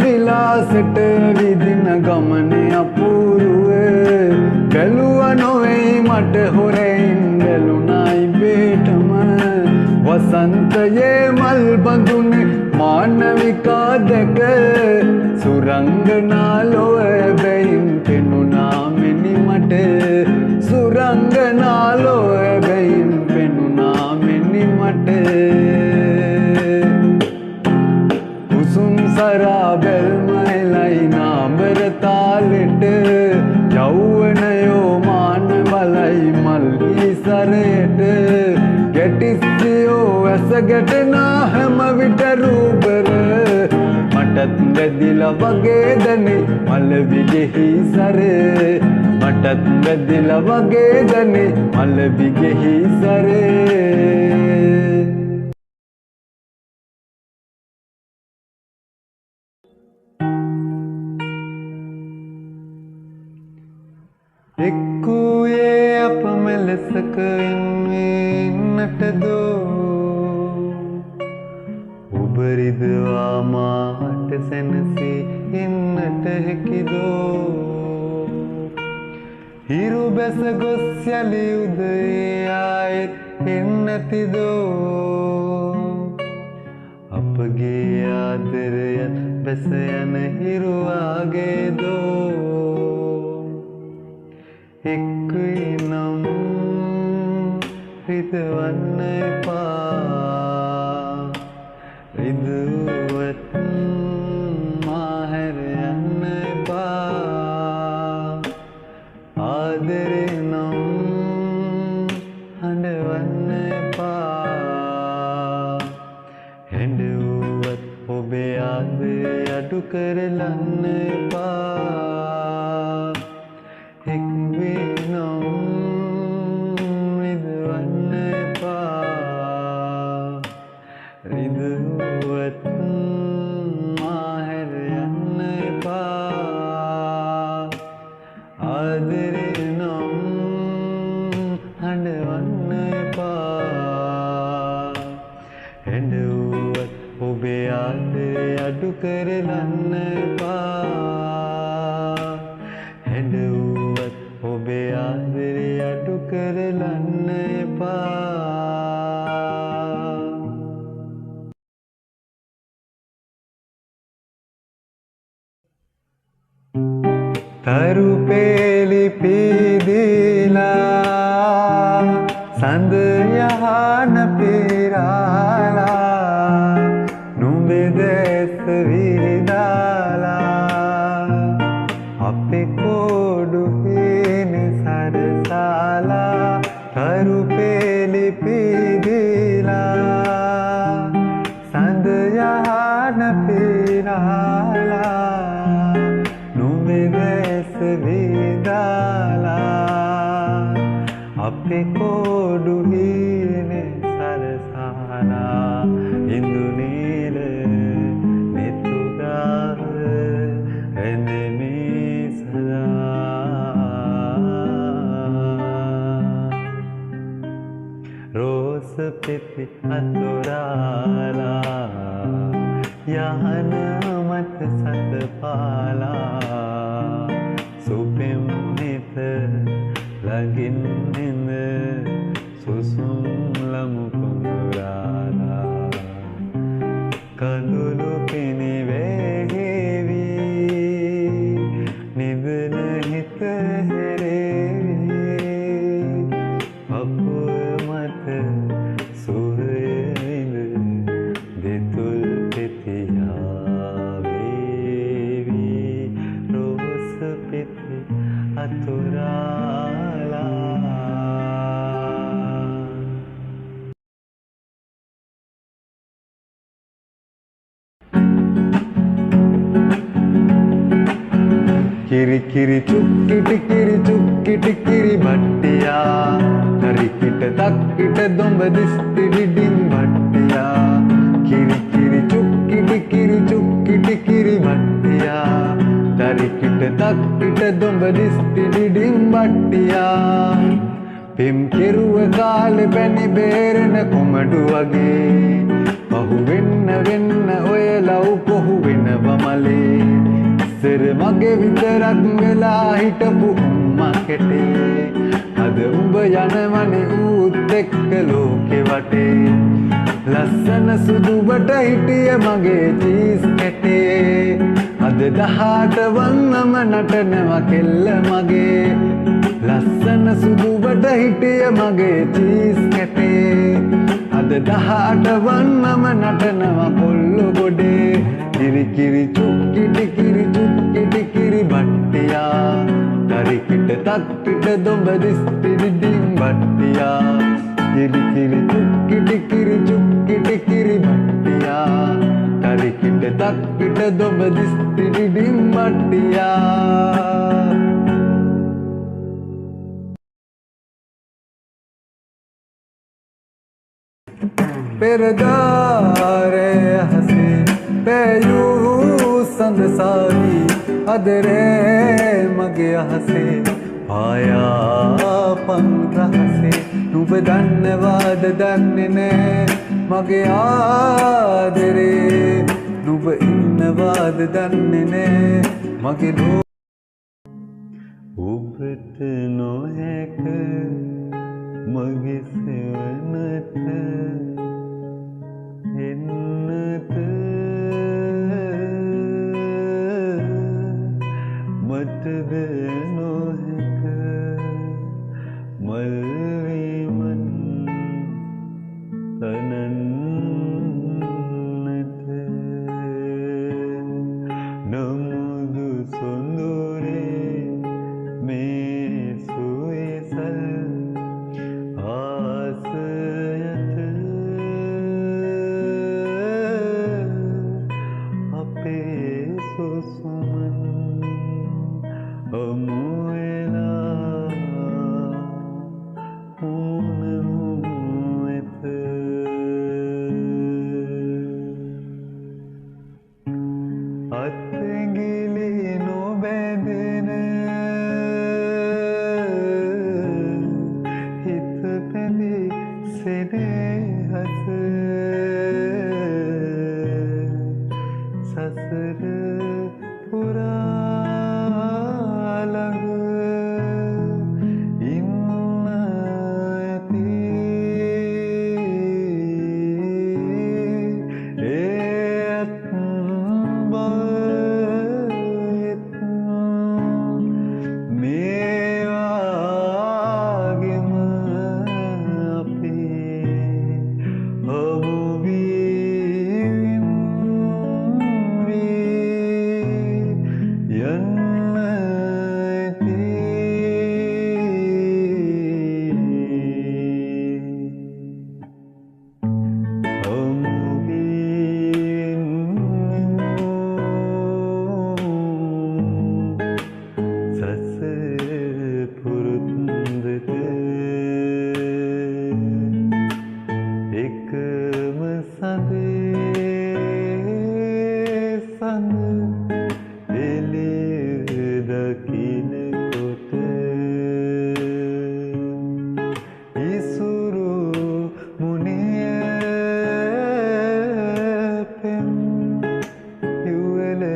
විලාසෙට විදින ගමනේ අපූරුවේ බැලුව නොවේ මට හොරෙන් බැලුණයි බේටම වසන්තයේ මල් බඳුනේ මානවිකා දැක සුරංගනා ලොව බැයින් පෙනුණා මෙනි මට සුරංගනා ලොව බැයින් පෙනුණා මෙනි මට උසුම් සරා බැල්මලයි නාඹර තාලෙට යෞවනයෝ මාන බලයි මල් ඉසරයට ගැටිස්සියෝ ඇස ගැටෙනා හැම විට රූබර මටත් වැදිලා වගේ දැනේ මල් විගෙහි සරේ මටත් වැදිලා වගේ දැනේ මල් විගෙහි සරේ එක්කුයේ අප මෙලෙසක ඉන්නට දෝ ඔබ රිදවා මාට සැනසී ඉන්නට හැකිදෝ හිරු බැස ගොස් යලි උදේ ආයෙත් එන්නතිදෝ අපගේ ආදරයත් බැස යන හිරු ආගේදෝ එක්කුයි නම් රිදවන්න එපා රිදුවත් මාහැර යන්න එපා ආදරේ නම් හඬවන්න එපා හැඬුවත් ඔබේ ආදරය අඩු කරලන්න එපා අඩු කරලන්න එපා හැඬුවත් ඔබේ ආදරේ අඩු කරලන්න එපා තරු පෙළි පීදිලා සඳ යහන පිරාලා විදාලා අපේ කෝඩු හේන සරසාලා තරු පෙළි පීදිලා සඳ යහන පිරාලා නුඹේ දැස විදාලා අපේ කෝඩු හේන සරසාලා ඉන්දුනීල පිපි අතුරාලා යහන මත සතපාලා සුපෙම් නිත ලගින් නිඳ සුසුම් ලමු කොඳුරාලා කඳුළු පිනිවේවි නිදන හිත හැරේවි අපුව මත කිරි කිරි චුක්කිටි කිරි බට්ටියා තරිකිට තක්කිට දොඹ දිස්ති ඩිඩින් බට්ටියා කිරි කිරි චුක්කිටි කිරි බට්ටියා තරිකිට තක්කිට දොඹ දිස්ති ඩිඩින් බට්ටියා පෙම් කෙරුව කාලෙ පැණි බේරෙන කොමඩු වගේ පහු වෙන්න ඔය ලව් කොහු වෙනවම මලේ ඉස්සර මගේ විතරක් වෙලා හිටපු උම්මා කෙටේ අද උඹ යනවනේ ඌත් එක්ක ලෝකෙ වටේ ලස්සන සුදුබට හිටිය මගේ චීස් කැටේ අද 18 වන්නම නටනවා කෙල්ල මගේ ලස්සන සුදුබට හිටිය මගේ චීස් කැටේ අද 18 වන්නම නටනවා කොල්ලෝ ගොඩේ කිරි කිරි චුක්කිටි කිරි චුක්කිටි කිරි බට්ටියා තරිකිට තක්කිට දොඹ දිස්තිරි ඩිම් බට්ටියා කිරි කිරි චුක්කිටි කිරි චුක්කිටි කිරි බට්ටියා තරිකිට තක්කිට දොඹ දිස්තිරි ඩිම් බට්ටියා පෙරදාරය හසේ පැයූ සඳසාවී අදරේ මගේ අහසේ පායාපන් රහසේ නුඹ දන්නවාද දන්නේ නෑ මගේ ආදරේ නුඹ ඉන්නවාද දන්නේ නෑ මගේ ලෝ ඔබට නොහැක මගේ සෙවනට එන්නට මටද නොහැක මල්විමන් තනන්නට නමුදු සොඳුරේ මේ සුවේසල් ආසයට අපේ සුසුමන් අමුවෙලා උනමුවෙත අත්ගිලි නොබැඳෙන හිත පැඳි සෙනෙහස සසර පුරා ළඟ ඉන්න ඇති ඒත් බයෙත් මේ වගේම අපි හමු වී යන්න ඇති හමු වී සසර පුරුද්දට එකම සඳේ සඳ එළිය දකින්නකොට ඉසුරු මුනිය පෙම් යුවලනුයේ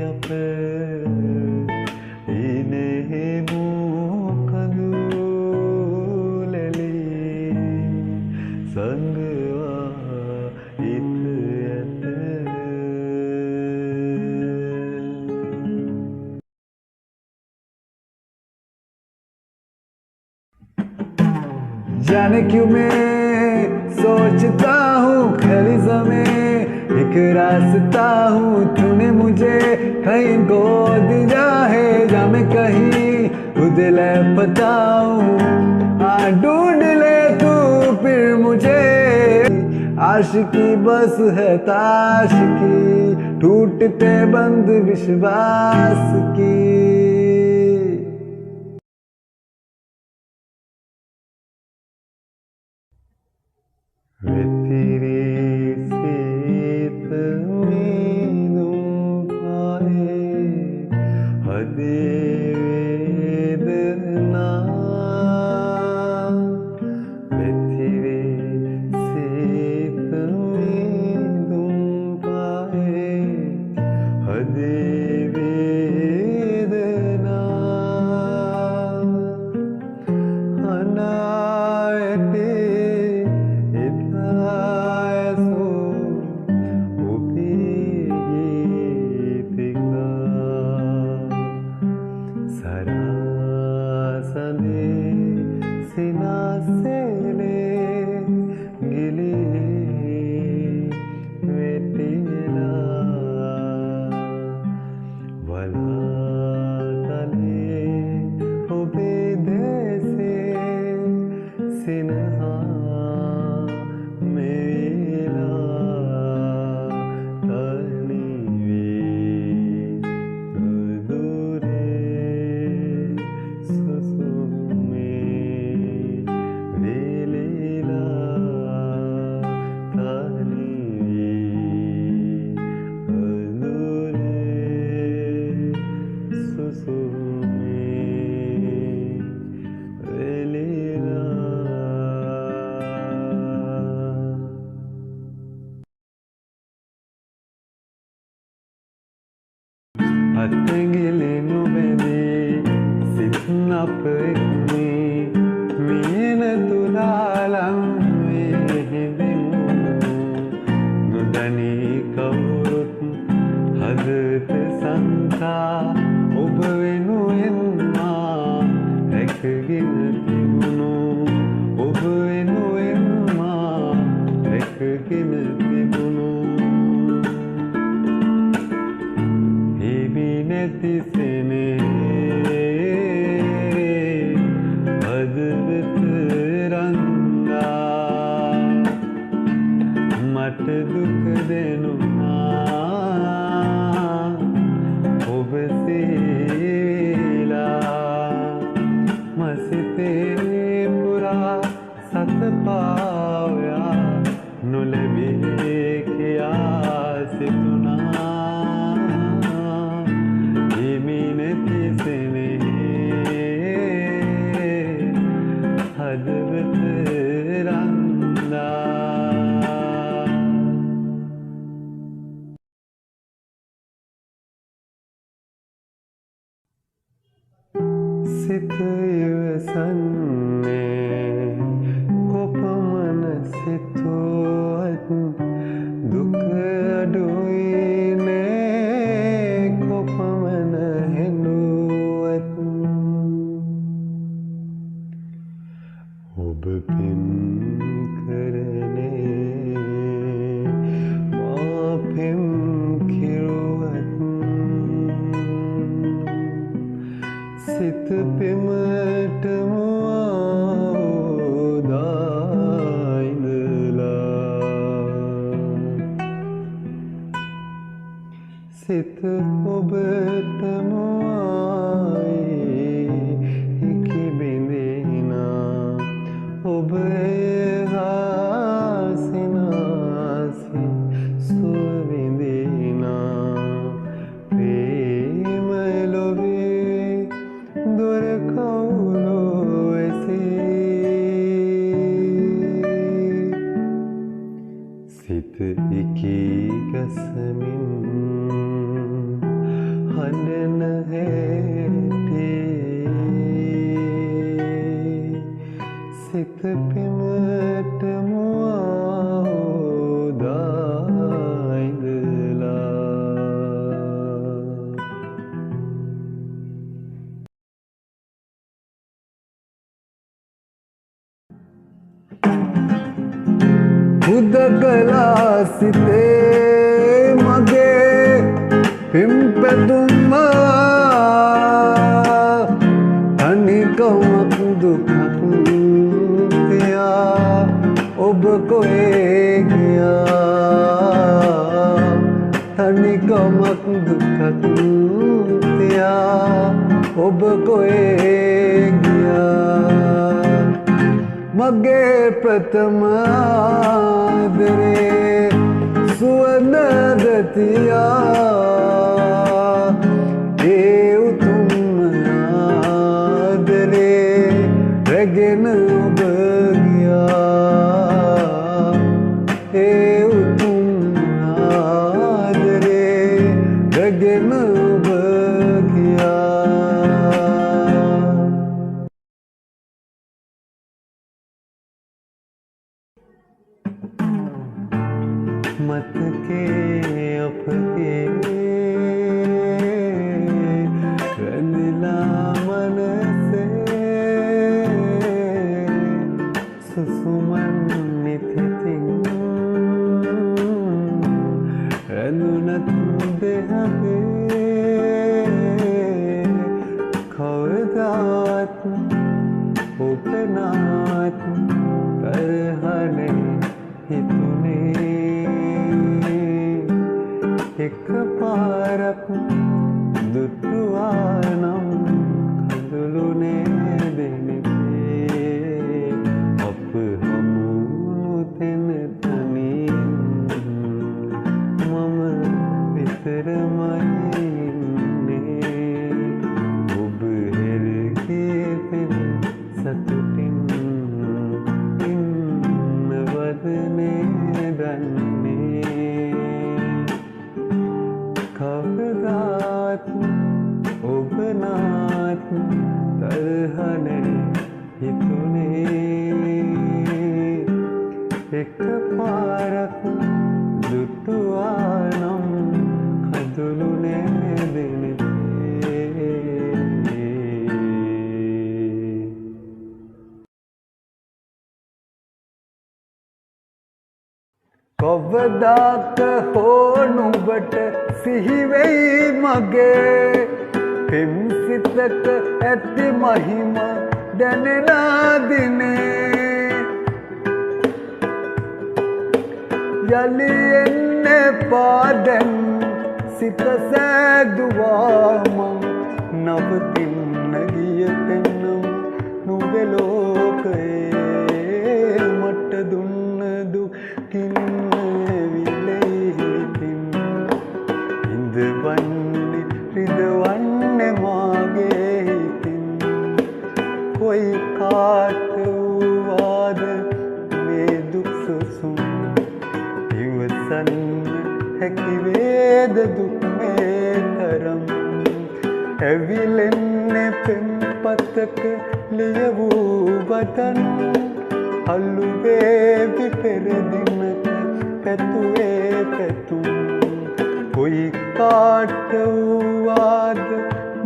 අප ඉනෙහිමු කඳුලැලි සංගවා ඉත ඇත जाने क्यों मैं सोचता हूँ खलीज़ में एक रास्ता हूँ तूने मुझे कहीं खो दिया है या मैं कहीं उधर पता हूँ ढूंढ ले तू फिर मुझे आशिकी बस है ताशिकी टूटते बंद विश्वास की तेरे सेत मीनूं पाए हदे वेदना तेरे सेत मीनूं අත්ඇඟිලි නුබැඳී සිත් අප එක්නේ මියන තුලාලම් වේ හිඳිමු නොදනී කවුරුත් හදත සංකා ඔබ වෙනුවෙන් මා රැකගෙන තිබුණු ඔබ වෙනුවෙන් මා රැකගෙන තිබුණු නැතිසනේ හදවත රංගා මට දුක දෙනුනා ඔබ සේලා මසිතේ පුරා සතපාවයා නොලැබේ කියා සිතුනා හදවත රන්නා සිත ඉවසන්නේ කොපමණ සිතුවත් දුක අඩුයි නේ කොපමණ හෙළුවත් ඔබ පින් කරනේ මා පෙම් කිරුවත් සිත පෙමටම සිත ඔබටම හිකි බිඳිනා ඔබ හාසිනාසි සුව විඳිනා ප්‍රේම ලොවේ දොර කවුලෝ ඇසේ සිත එකී ගසමින් හඬන හැටේ සිත පෙමට මුවදා ඉඳලා උදකලා සිතේ මගේ පිම්පැතුම තනිකමක් දුකක් තියා ඔබ කොහේ ගියා තනිකමක් දුකක් තියා ඔබ කොහේ ගියා මගේ ප්‍රථම ආදරේ සුවඳ ගතියා ඒ උතුම් ආදරේ රැගෙන ඔබ ගියා ඒ උතුම් ආදරේ රැගෙන ඔබ ගියා මතකේ අපගේ රැඳිලා මනසේ සුසුමන් නිතිතින් රැඳුනත් දෙහේ කවදාත් ඔබ නාත් තරහනේ හිතුනේ එකපාරක් දුටුවා නම් කඳුළුනේ දෙනෙතේ අප හමුණු තැන තනියෙන් මම විතරමයි ඉන්නේ ඔබ හැරගිය පෙර සතුටින් ඉන්නවදනේ දන්නේ කවදාත් ඔබ නාත් තරහනේ හිතුනේ එකපාරක් දුටුවා නම් කඳුළුනේ දෙනෙතේ කවදාක හෝ නුඹට සිහිවෙයි මගේ පෙම් සිතක ඇති මහිම දැනෙන දිනේ යලි එන්න පාදැන් සිත සෑදුවා මං නවතින්න ගිය පෙන්නම් නුඹේ ලෝකයේ මට දුන්න දුකින් ඉඳවන්නේ රිදවන්නේ මාගේ හිතින් කොයි කාට වූවාද මේ දුක් සුසුම් ඉවසන්න හැකි වේද දුක් මේ තරම් ඇවිලෙන්නේ පෙම්පතක ලියවූ බතන් අල්ලු වේවි පෙර දිනක පැතුවේ පැතුම් කොයි කාට වූවාද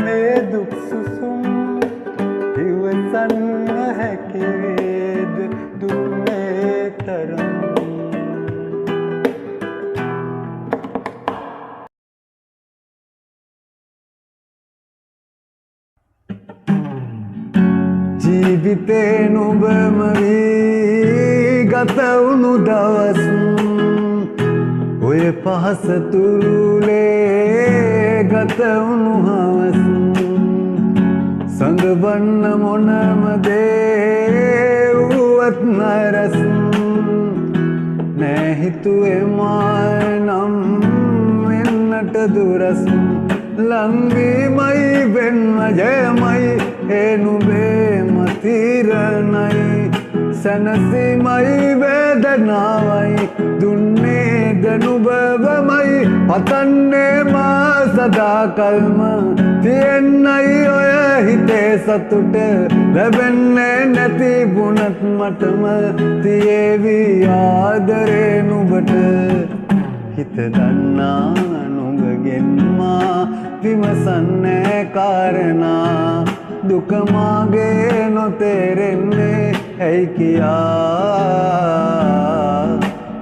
මේ දුක් සුසුම් ඉවසන්න හැකි වේද දුක් මේ තරම් ජීවිතේ නුඹම වී ගත වුණු දවස් ඔය පහස තුරුලේ ගත වුණු හවස් සඟවන්න මොනම දේ වුවත් නරස් නෑ හිතුවේ මා නම් වෙන්නට දුරස් ලංවීමයි වෙන්න ජයමයි ඒ නුඹේ මතිරණයි සැනසීමයි වේදනාවයි දුන්නේ දනුබවමයි පතන්නේ මා සදාකල්ම තියෙන්නයි ඔය හිතේ සතුට ලැබෙන්නේ නැති වුණත් මටම තියේවි ආදරේ නුඹට හිත දන්නා නුඹගෙන් මා විමසන්නේ කාරණා දුක මාගේ නොතේරෙන්නේ ඇයි කියා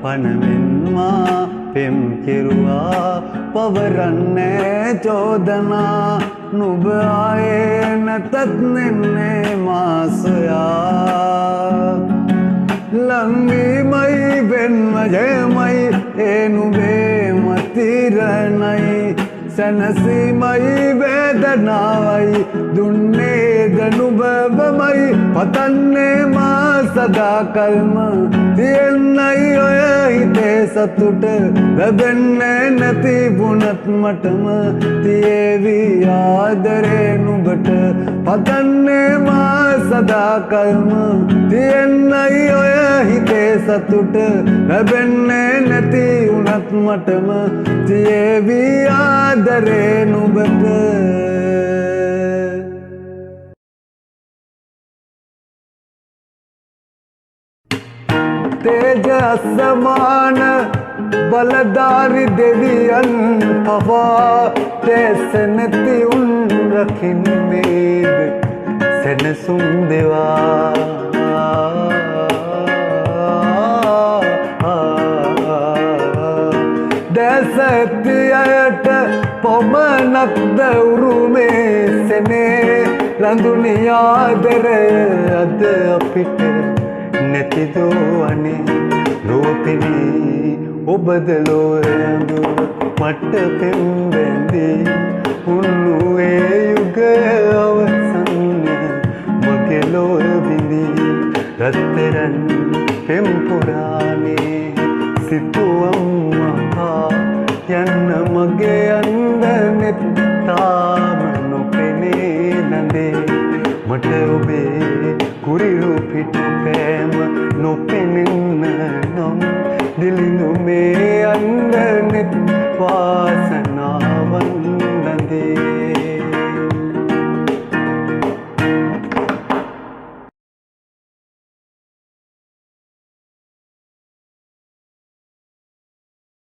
පනවෙන් මා පෙම් කෙරුවා පවරන්නේ චෝදනා නුඹ ආයේ නැතත් නෙන්නේ මා සොයා ලංවීමයි වෙන්ම ජයමයි ඒ නුඹේ මතිරණයි සැනසීමයි වේදනාවයි දුන්නේ දනුබවමයි පතන්නේ මා සදාකල්ම තියෙන්නයි ඔය හිතේ සතුට ලැබෙන්නේ නැති වුණත් මටම තියේවි ආදරේ නුඹට පතන්නේ මා සදාකල්ම තියෙන්නයි ඔය හිතේ සතුට ලැබෙන්නේ නැති වුණත් මටම තියේවි ආදරේ නුඹට තේජ අසමාන බලධාරි දෙවියන් පවා තෙසනති උන් රකින්නේද සැනසුම් දෙවා දැස ඇති අයට පමණක්ද උරුමේ සෙනේ ලඳුනි ආදරය අද අපිට නැතිදෝ අනේ ලෝක නොපෙනී ඔබදලෝ ඇඳුම මට පෙම්බැඳී උන්නුවේ යුගය අවසන්නේ මගේ ලොව විඳී රත්තරන් පෙම්පුරානේ සිතුවම් මහා යන්න මගේ අන්දනෙත් තාම නොපෙනේ නඳේ මට ඔබේ කුරිරු පිටු පෑම නොපෙනෙන්න නම් දිලිඳු මේ